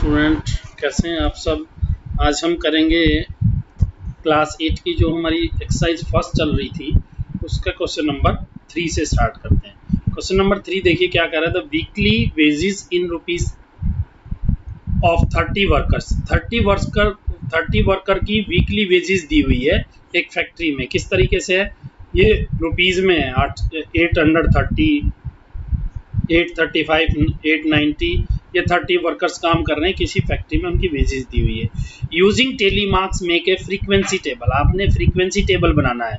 Student, कैसे हैं आप सब। आज हम करेंगे क्लास 8 की जो हमारी एक्सरसाइज फर्स्ट चल रही थी उसका क्वेश्चन नंबर 3 से स्टार्ट करते हैं। क्वेश्चन नंबर 3 देखिए क्या कह रहा है। The weekly wages in rupees of 30 workers. 30 worker की वीकली वेजेस दी हुई है एक फैक्ट्री में। किस तरीके से है ये, रुपीज़ में है। 830, 835, 890, ये 30 वर्कर्स काम कर रहे हैं किसी फैक्ट्री में, उनकी वेजेस दी हुई है। Using tally marks make a frequency table. आपने फ्रीक्वेंसी टेबल बनाना है।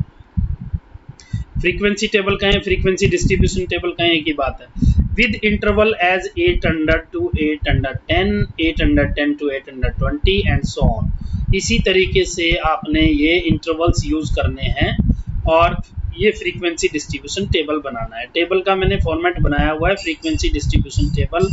फ्रीक्वेंसी टेबल कहें, फ्रीक्वेंसी डिस्ट्रीब्यूशन टेबल कहें, एक ही बात है। With interval as 800 to 810, 810 to 820 and so on. इसी तरीके से आपने ये इंटरवल्स यूज करने हैं और ये फ्रीक्वेंसी डिस्ट्रीब्यूशन टेबल बनाना है। टेबल का मैंने फॉर्मेट बनाया हुआ है फ्रीक्वेंसी डिस्ट्रीब्यूशन टेबल।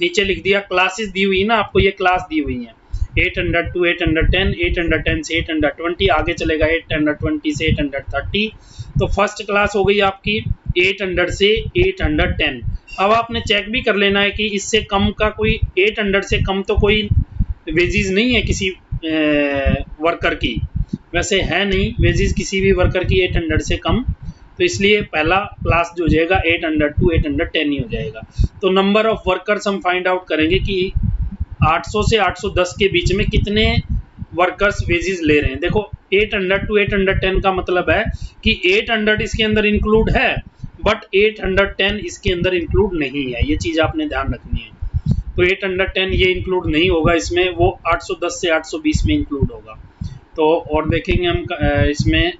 नीचे लिख दिया, क्लासेस दी हुई है ना आपको, ये क्लास दी हुई है 800 to 810, 810 से 820, आगे चलेगा 820 से 830। तो फर्स्ट क्लास हो गई आपकी 800 से 810। अब आपने चेक भी कर लेना है कि इससे कम का कोई, 800 से कम तो कोई वेजेस नहीं है किसी वर्कर की, वैसे है नहीं वेजेस किसी भी वर्कर की 800 से कम, तो इसलिए पहला क्लास जो हो जाएगा 800 to 810 ही हो जाएगा। तो नंबर ऑफ वर्कर्स हम फाइंड आउट करेंगे कि 800 से 810 के बीच में कितने वर्कर्स वेजेस ले रहे हैं। देखो 800 to 810 का मतलब है कि 800 इसके अंदर इंक्लूड है बट 810 इसके अंदर इंक्लूड नहीं है। ये चीज़ आपने ध्यान रखनी है। तो 810 ये इंक्लूड नहीं होगा इसमें, वो 810 से 820 में इंक्लूड होगा। तो और देखेंगे हम इसमें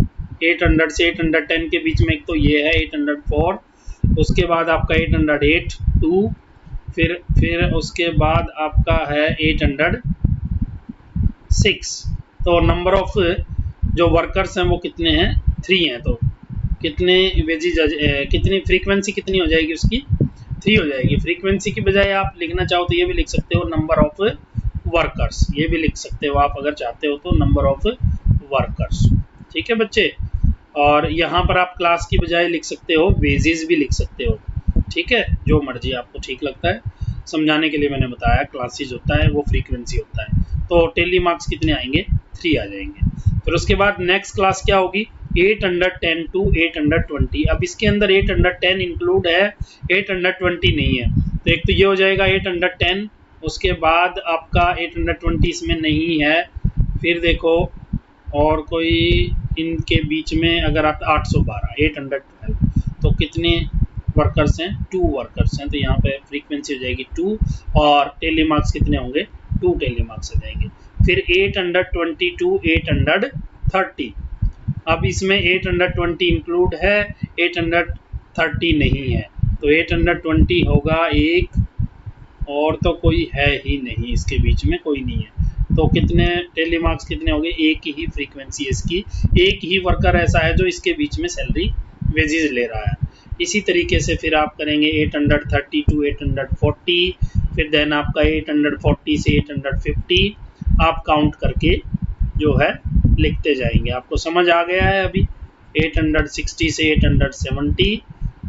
800 से 810 के बीच में एक तो ये है 804, उसके बाद आपका 808 2, फिर उसके बाद आपका है 806। तो नंबर ऑफ जो वर्कर्स हैं वो कितने हैं, 3 हैं। तो कितने वेजेज, कितनी फ्रीक्वेंसी कितनी हो जाएगी उसकी, 3 हो जाएगी। फ्रीक्वेंसी की बजाय आप लिखना चाहो तो ये भी लिख सकते हो नंबर ऑफ वर्कर्स, ये भी लिख सकते हो आप अगर चाहते हो तो नंबर ऑफ वर्कर्स। ठीक है बच्चे, और यहाँ पर आप क्लास की बजाय लिख सकते हो वेजेस भी लिख सकते हो। ठीक है, जो मर्जी आपको ठीक लगता है। समझाने के लिए मैंने बताया क्लासेज होता है वो फ्रीक्वेंसी होता है। तो टेली मार्क्स कितने आएंगे, 3 आ जाएंगे। फिर उसके बाद नेक्स्ट क्लास क्या होगी, 810 to 820। अब इसके अंदर 810 इंक्लूड है, 820 नहीं है। तो एक तो ये हो जाएगा 810, उसके बाद आपका 820 इसमें नहीं है। फिर देखो और कोई इनके बीच में अगर आप 812, 812, तो कितने वर्कर्स हैं, 2 वर्कर्स हैं। तो यहाँ पे फ्रीक्वेंसी हो जाएगी 2 और टेली मार्क्स कितने होंगे, 2 टेली मार्क्स हो जाएंगे। फिर 820 to 830। अब इसमें 820 इंक्लूड है, 830 नहीं है। तो 820 होगा एक, और तो कोई है ही नहीं, इसके बीच में कोई नहीं है। तो कितने टेली मार्क्स कितने हो गए, एक ही फ्रीक्वेंसी इसकी, एक ही वर्कर ऐसा है जो इसके बीच में सैलरी वेजेस ले रहा है। इसी तरीके से फिर आप करेंगे 830 to 840, फिर देन आपका 840 से 850, आप काउंट करके जो है लिखते जाएंगे। आपको समझ आ गया है अभी। 860 से 870,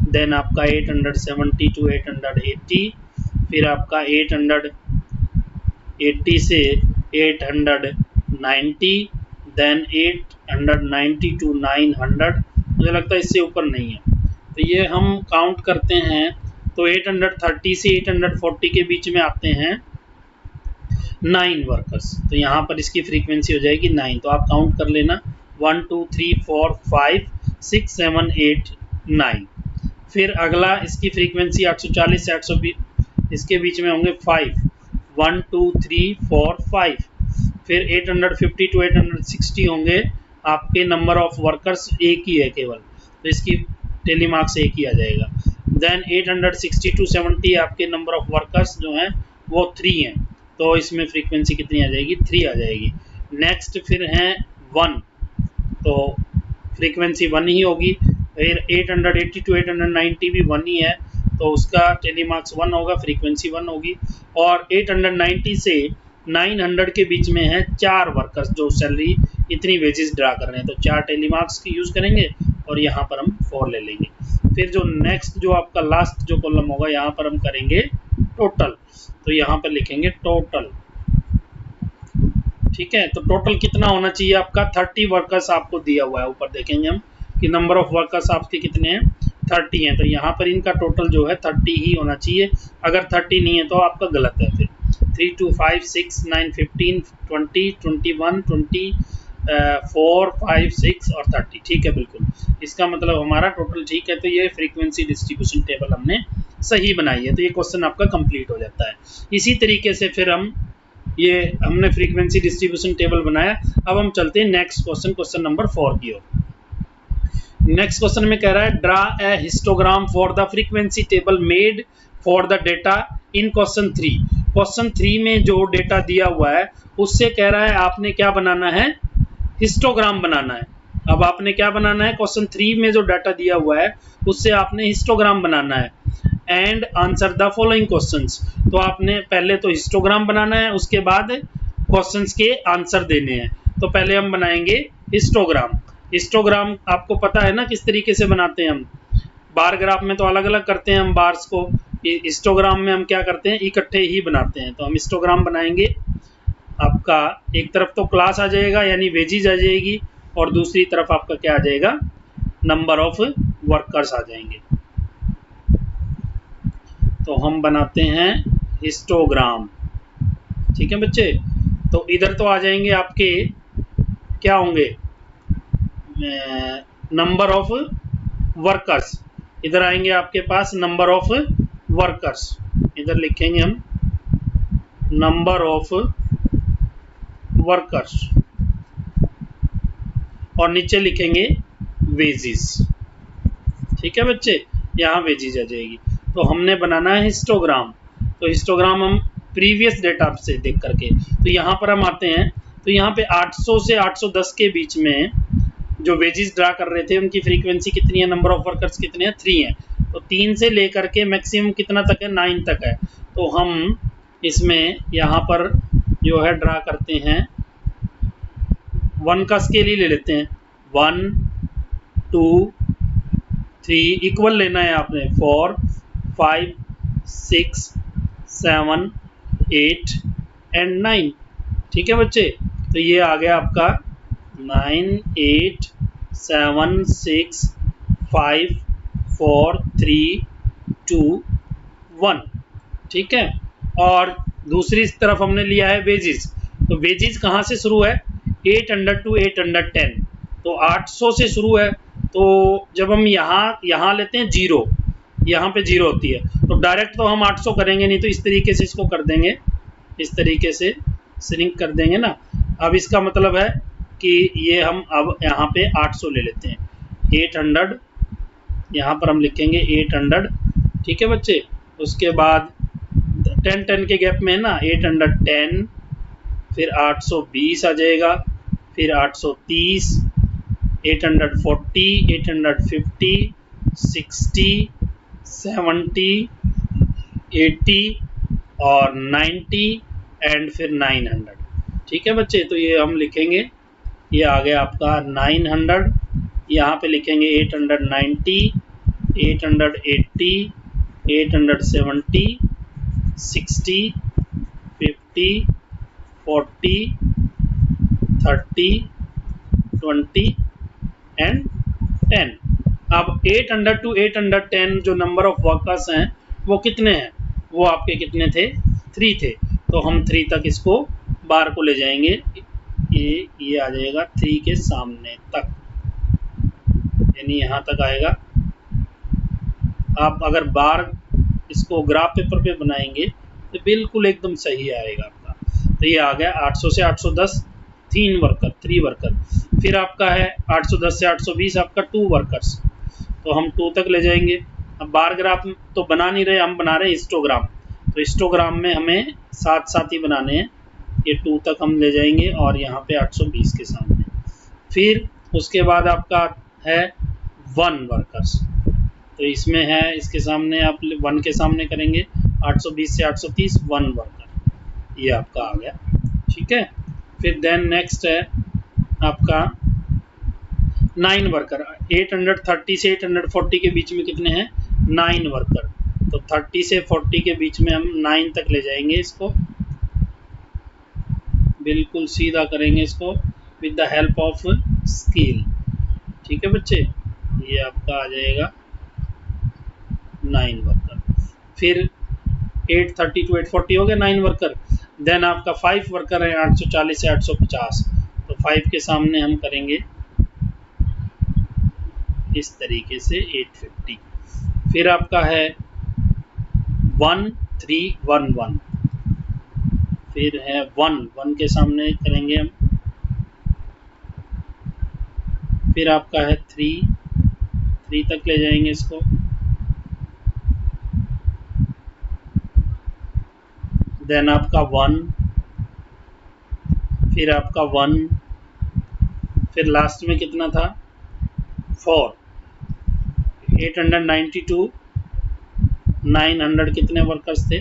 देन आपका 870 to 880, फिर आपका 880 से 890, देन 890 to 900। मुझे लगता है इससे ऊपर नहीं है, तो ये हम काउंट करते हैं। तो 830 से 840 के बीच में आते हैं 9 वर्कर्स। तो यहाँ पर इसकी फ्रीक्वेंसी हो जाएगी 9। तो आप काउंट कर लेना 1 2 3 4 5 6 7 8 9। फिर अगला इसकी फ्रीक्वेंसी 840 से 820, इसके बीच में होंगे 5, 1 2 3 4 5। फिर 850 to 860 होंगे आपके नंबर ऑफ वर्कर्स एक ही है केवल, तो इसकी टेली मार्क्स एक ही आ जाएगा। देन 860 to 70 आपके नंबर ऑफ वर्कर्स जो हैं वो 3 हैं, तो इसमें फ्रीक्वेंसी कितनी आ जाएगी, 3 आ जाएगी। नेक्स्ट फिर हैं 1, तो फ्रीक्वेंसी 1 ही होगी। फिर 880 to 890 भी 1 ही है, तो उसका टेली मार्क्स 1 होगा, फ्रीक्वेंसी 1 होगी। और 890 से 900 के बीच में है 4 वर्कर्स जो सैलरी इतनी वेजेस ड्रा कर रहे हैं, तो 4 टेली मार्क्स की यूज़ करेंगे और यहाँ पर हम 4 ले लेंगे। फिर जो नेक्स्ट जो आपका लास्ट जो कॉलम होगा यहाँ पर हम करेंगे टोटल। तो यहाँ पर लिखेंगे टोटल। ठीक है, तो टोटल कितना होना चाहिए आपका, 30 वर्कर्स आपको दिया हुआ है। ऊपर देखेंगे हम कि नंबर ऑफ वर्कर्स आपके कितने हैं, 30 हैं। तो यहाँ पर इनका टोटल जो है 30 ही होना चाहिए। अगर 30 नहीं है तो आपका गलत है। फिर 3 2 5 6 9 15 20 21 20 4 5 6 और 30। ठीक है, बिल्कुल इसका मतलब हमारा टोटल ठीक है। तो ये फ्रीक्वेंसी डिस्ट्रीब्यूशन टेबल हमने सही बनाई है। तो ये क्वेश्चन आपका कंप्लीट हो जाता है। इसी तरीके से फिर हमने फ्रीक्वेंसी डिस्ट्रीब्यूशन टेबल बनाया। अब हम चलते हैं नेक्स्ट क्वेश्चन, क्वेश्चन नंबर 4 की ओर। नेक्स्ट क्वेश्चन में कह रहा है draw a histogram for the frequency table made for the data in question 3। Question 3 में जो डेटा दिया हुआ है उससे कह रहा है आपने क्या बनाना है, हिस्टोग्राम बनाना है। अब आपने क्या बनाना है, क्वेश्चन 3 में जो डाटा दिया हुआ है उससे आपने हिस्टोग्राम बनाना है। And answer the following questions. तो आपने पहले तो हिस्टोग्राम बनाना है, उसके बाद क्वेश्चंस के आंसर देने हैं। तो पहले हम बनाएंगे हिस्टोग्राम। हिस्टोग्राम आपको पता है ना किस तरीके से बनाते हैं हम। बार ग्राफ में तो अलग अलग करते हैं हम बार्स को, हिस्टोग्राम में हम क्या करते हैं, इकट्ठे ही बनाते हैं। तो हम हिस्टोग्राम बनाएंगे। आपका एक तरफ तो क्लास आ जाएगा यानी वेजीज आ जाएगी, और दूसरी तरफ आपका क्या आ जाएगा, नंबर ऑफ वर्कर्स आ जाएंगे। तो हम बनाते हैं हिस्टोग्राम। ठीक है बच्चे, तो इधर तो आ जाएंगे आपके क्या होंगे, नंबर ऑफ वर्कर्स। इधर आएंगे आपके पास नंबर ऑफ वर्कर्स। इधर लिखेंगे हम नंबर ऑफ वर्कर्स और नीचे लिखेंगे वेजेस। ठीक है बच्चे, यहाँ वेजेस आ जाएगी। तो हमने बनाना है हिस्टोग्राम। तो हिस्टोग्राम हम प्रीवियस डेटा से देख करके, तो यहाँ पर हम आते हैं। तो यहाँ पे 800 से 810 के बीच में जो वेजेस ड्रा कर रहे थे उनकी फ्रीक्वेंसी कितनी है, नंबर ऑफ वर्कर्स कितने हैं, 3 है। तो 3 से लेकर के मैक्सिमम कितना तक है, 9 तक है। तो हम इसमें यहाँ पर जो है ड्रा करते हैं, 1 का स्केल ही ले लेते हैं। 1 2 3 इक्वल लेना है आपने, 4 5 6 7 8 एंड 9। ठीक है बच्चे, तो ये आ गया आपका 9 8 7 6 5 4 3 2 1। ठीक है, और दूसरी तरफ हमने लिया है वेजेस। तो वेजेस कहाँ से शुरू है, 800 to 810। तो 800 से शुरू है। तो जब हम यहाँ लेते हैं 0, यहाँ पे 0 होती है, तो डायरेक्ट तो हम 800 करेंगे नहीं, तो इस तरीके से इसको कर देंगे, इस तरीके से श्रिंक कर देंगे ना। अब इसका मतलब है कि ये हम अब यहाँ पे 800 ले लेते हैं। 800 यहाँ पर हम लिखेंगे 800। ठीक है बच्चे, उसके बाद 10 के गैप में ना 810, फिर 820 आ जाएगा, फिर 830, 840, 850, 60, 70, 80 और 90 एंड फिर 900। ठीक है बच्चे, तो ये हम लिखेंगे, ये आ गया आपका 900। यहाँ पे लिखेंगे 890, 880, 870, 60, 50, 40, 30, 20 एंड 10। अब 800 to 810 जो नंबर ऑफ वर्कर्स हैं वो कितने हैं, वो आपके कितने थे, 3 थे। तो हम 3 तक इसको बार को ले जाएंगे, ये आ जाएगा 3 के सामने तक, यानी यहाँ तक आएगा। आप अगर बार इसको ग्राफ पेपर पे बनाएंगे तो बिल्कुल एकदम सही आएगा आपका। तो ये आ गया 800 से 810 3 वर्कर। फिर आपका है 810 से 820 आपका 2 वर्कर्स। तो हम 2 तक ले जाएंगे। अब बार ग्राफ तो बना नहीं रहे, हम बना रहे हिस्टोग्राम। तो हिस्टोग्राम में हमें साथ साथ ही बनाने हैं। ये 2 तक हम ले जाएंगे और यहाँ पे 820 के सामने। फिर उसके बाद आपका है 1 वर्कर्स। तो इसमें है, इसके सामने आप 1 के सामने करेंगे, 820 से 830 1 वर्कर, ये आपका आ गया। ठीक है, फिर देन नेक्स्ट है आपका 9 वर्कर। 830 से 840 के बीच में कितने हैं, 9 वर्कर। तो 30 से 40 के बीच में हम 9 तक ले जाएंगे इसको, बिल्कुल सीधा करेंगे इसको with the help of scale. ठीक है बच्चे, ये आपका आ जाएगा 9 वर्कर। फिर 830 टू 840 हो गया 9 वर्कर। देन आपका 5 वर्कर है 840 से 850, तो 5 के सामने हम करेंगे इस तरीके से 850। फिर आपका है 1311, फिर है 1 के सामने करेंगे हम। फिर आपका है 3 तक ले जाएंगे इसको। देन आपका 1, फिर आपका 1, फिर लास्ट में कितना था 4, 892, 900 कितने वर्कर्स थे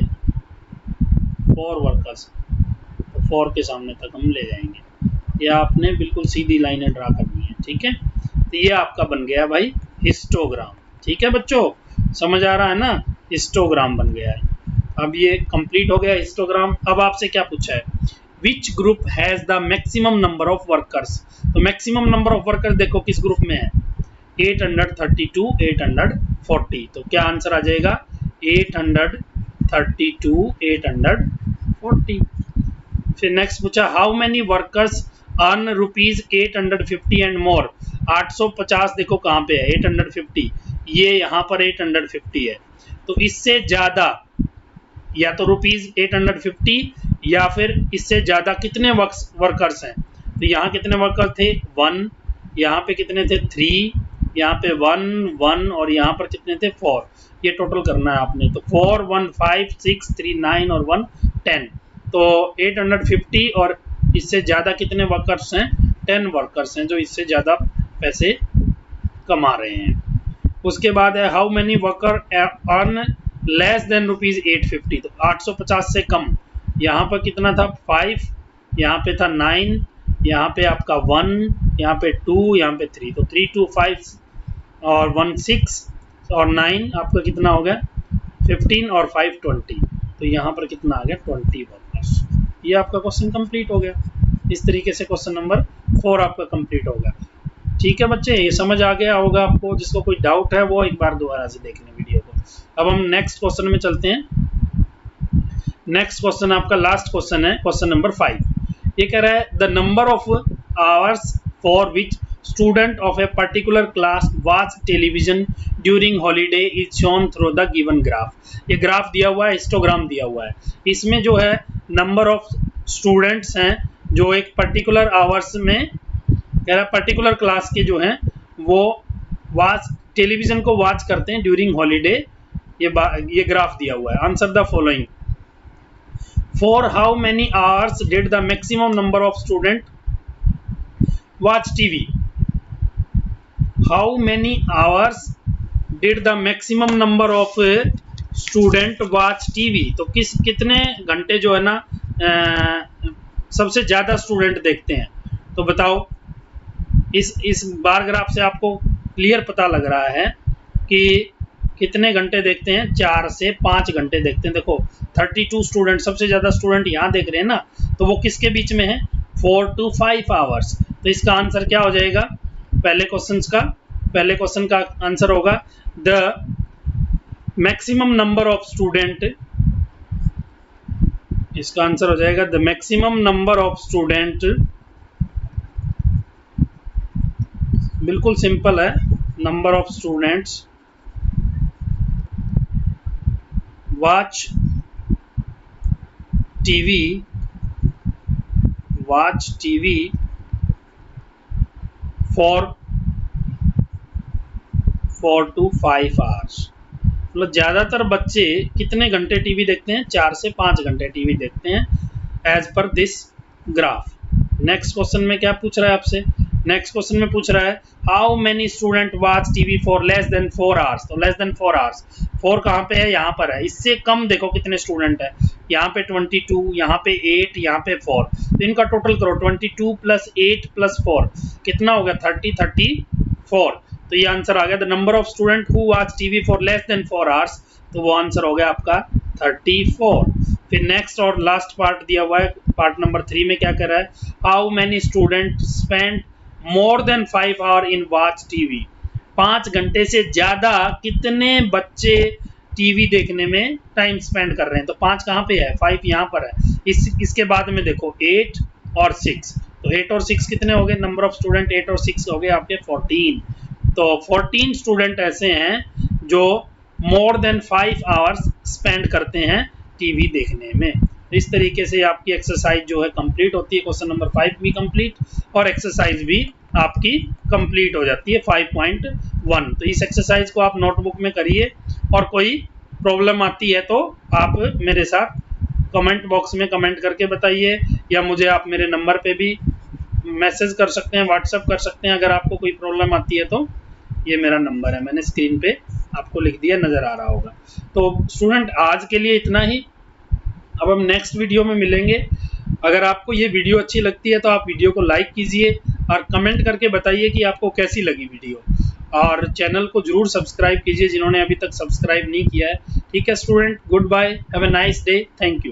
4 वर्कर्स, तो 4 के सामने तक हम ले जाएंगे। यह आपने बिल्कुल सीधी लाइनें ड्रा करनी है। ठीक है, तो ये आपका बन गया भाई हिस्टोग्राम। ठीक है बच्चों, समझ आ रहा है ना, हिस्टोग्राम बन गया है। अब ये कंप्लीट हो गया हिस्टोग्राम। अब आपसे क्या पूछा है, which group has the maximum number of workers. तो मैक्सिमम नंबर ऑफ वर्कर्स देखो किस ग्रुप में है 832, 840, तो क्या आंसर आ जाएगा 832, 840। फिर नेक्स्ट पूछा how many workers earn ₹850 and more. 850 देखो कहाँ पे है 850, ये यहाँ पर 850 है, तो इससे ज्यादा या तो ₹850 या फिर इससे ज्यादा कितने वर्कर्स हैं। तो यहाँ कितने वर्कर थे 1, यहाँ पे कितने थे 3, यहाँ पे 1, 1 और यहाँ पर कितने थे 4। ये टोटल करना है आपने, तो 4, 1, 5, 6, 3, 9 और 1, 10। तो 850 और इससे ज़्यादा कितने वर्कर्स हैं 10 वर्कर्स हैं जो इससे ज़्यादा पैसे कमा रहे हैं। उसके बाद है how many worker earn less than ₹850, तो 850 से कम। यहाँ पर कितना था 5, यहाँ पे था 9, यहाँ पे आपका 1, यहाँ पे 2, यहाँ पे 3, तो 3, 2, 5 और 1, 6 और 9 आपका कितना हो गया 15 और 5, 20, तो यहाँ पर कितना आ गया 20 वर्कर्स। ये आपका क्वेश्चन कंप्लीट हो गया। इस तरीके से क्वेश्चन नंबर 4 आपका कंप्लीट हो गया। ठीक है बच्चे, ये समझ आ गया होगा आपको। जिसको कोई डाउट है वो एक बार दोबारा से देख लें वीडियो को। अब हम नेक्स्ट क्वेश्चन में चलते हैं। नेक्स्ट क्वेश्चन आपका लास्ट क्वेश्चन है, क्वेश्चन नंबर 5। ये कह रहा है the number of hours for which student of a particular class watch television during holiday is shown through the given graph. ये ग्राफ दिया हुआ है, हिस्टोग्राम दिया हुआ है। इसमें जो है नंबर ऑफ स्टूडेंट्स हैं जो एक पर्टिकुलर आवर्स में, कह रहा पर्टिकुलर क्लास के जो हैं वो वॉच टेलीविजन को वॉच करते हैं ड्यूरिंग हॉलीडे। ये ग्राफ दिया हुआ है। Answer the following. For how many hours did the maximum number of student watch TV. How many hours did the maximum number of student watch TV. तो कितने घंटे जो है ना सबसे ज्यादा स्टूडेंट देखते हैं। तो बताओ, इस बार ग्राफ से आपको क्लियर पता लग रहा है कि कितने घंटे देखते हैं, 4 से 5 घंटे देखते हैं। देखो 32 स्टूडेंट, सबसे ज़्यादा स्टूडेंट यहाँ देख रहे हैं ना, तो वो किसके बीच में है 4 to 5 आवर्स। तो इसका आंसर क्या हो जाएगा, पहले क्वेश्चन का आंसर होगा the maximum number of student. इसका आंसर हो जाएगा the maximum number of student. बिल्कुल सिंपल है, number of students watch TV for 4 to 5 hours. मतलब ज़्यादातर बच्चे कितने घंटे टीवी देखते हैं, 4 से 5 घंटे टीवी देखते हैं as per this graph. Next question में क्या पूछ रहा है आपसे, नेक्स्ट क्वेश्चन में पूछ रहा है how many student watch TV for less than 4 hours. तो लेस देन 4 आवर्स, 4 कहाँ पे है, यहाँ पर है। इससे कम देखो कितने स्टूडेंट है, यहाँ पे 22, यहाँ पे 8, यहाँ पे 4। तो इनका टोटल करो 22 + 8 + 4 कितना हो गया 34। तो ये आंसर आ गया the number of student who watch TV for less than 4 hours तो वो आंसर हो गया आपका 34। फिर नेक्स्ट और लास्ट पार्ट दिया हुआ है, पार्ट नंबर 3 में क्या कर रहा है, how many student spend more than 5 hour in watch TV. 5 घंटे से ज्यादा कितने बच्चे टीवी देखने में टाइम स्पेंड कर रहे हैं। तो 5 कहाँ पे है, 5 यहाँ पर है। इसके बाद में देखो 8 और 6, तो 8 और 6 कितने हो गए, नंबर ऑफ स्टूडेंट 8 और 6 हो गए आपके 14। तो 14 स्टूडेंट ऐसे हैं जो मोर देन 5 आवर्स स्पेंड करते हैं टीवी देखने में। इस तरीके से आपकी एक्सरसाइज जो है कंप्लीट होती है। क्वेश्चन नंबर 5 भी कंप्लीट और एक्सरसाइज भी आपकी कंप्लीट हो जाती है 5.1। तो इस एक्सरसाइज को आप नोटबुक में करिए, और कोई प्रॉब्लम आती है तो आप मेरे साथ कमेंट बॉक्स में कमेंट करके बताइए, या मुझे आप मेरे नंबर पे भी मैसेज कर सकते हैं, व्हाट्सएप कर सकते हैं। अगर आपको कोई प्रॉब्लम आती है तो ये मेरा नंबर है, मैंने स्क्रीन पे आपको लिख दिया, नज़र आ रहा होगा। तो स्टूडेंट आज के लिए इतना ही, अब हम नेक्स्ट वीडियो में मिलेंगे। अगर आपको ये वीडियो अच्छी लगती है तो आप वीडियो को लाइक कीजिए और कमेंट करके बताइए कि आपको कैसी लगी वीडियो, और चैनल को जरूर सब्सक्राइब कीजिए जिन्होंने अभी तक सब्सक्राइब नहीं किया है। ठीक है student, good bye, have a nice day, thank you.